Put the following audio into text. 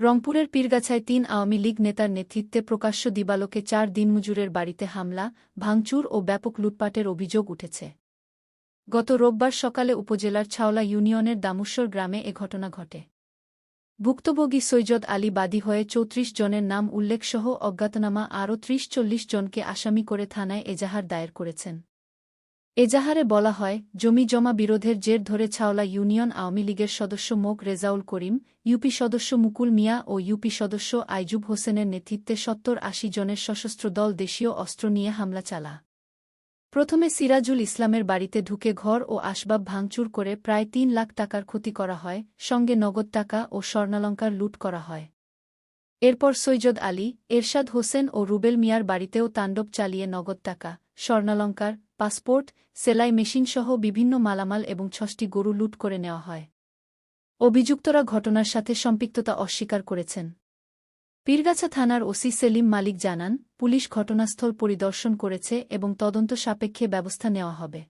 রংপুরের পীরগাছায় ৩ আওয়ামী লীগ নেতার নেতৃত্বে প্রকাশ্য দিবালোকে ৪ দিনমজুরের বাড়িতে হামলা, ভাঙচুর ও ব্যাপক লুটপাটের অভিযোগ উঠেছে। গত রোববার সকালে উপজেলার ছাওলা ইউনিয়নের দামুশ্বর গ্রামে এ ঘটনা ঘটে। ভুক্তভোগী সৈয়দ আলী বাদী হয়ে ৩৪ জনের নাম উল্লেখসহ অজ্ঞাতনামা আরও ৩০-৪০ জনকে আসামি করে থানায় এজাহার দায়ের করেছেন। এজাহারে বলা হয়, জমি জমা বিরোধের জের ধরে ছাওলা ইউনিয়ন আওয়ামী লীগের সদস্য মোক রেজাউল করিম, ইউপি সদস্য মুকুল মিয়া ও ইউপি সদস্য আইজুব হোসেনের নেতৃত্বে ৭০-৮০ জনের সশস্ত্র দল দেশীয় অস্ত্র নিয়ে হামলা চালা। প্রথমে সিরাজুল ইসলামের বাড়িতে ঢুকে ঘর ও আসবাব ভাঙচুর করে প্রায় ৩ লাখ টাকার ক্ষতি করা হয়, সঙ্গে নগদ টাকা ও স্বর্ণালঙ্কার লুট করা হয়। এরপর সৈয়দ আলী, এরশাদ হোসেন ও রুবেল মিয়ার বাড়িতেও তাণ্ডব চালিয়ে নগদ টাকা, স্বর্ণালঙ্কার, পাসপোর্ট, সেলাই মেশিনসহ বিভিন্ন মালামাল এবং ৬টি গরু লুট করে নেওয়া হয়। অভিযুক্তরা ঘটনার সাথে সম্পৃক্ততা অস্বীকার করেছেন। পীরগাছা থানার ওসি সেলিম মালিক জানান, পুলিশ ঘটনাস্থল পরিদর্শন করেছে এবং তদন্ত সাপেক্ষে ব্যবস্থা নেওয়া হবে।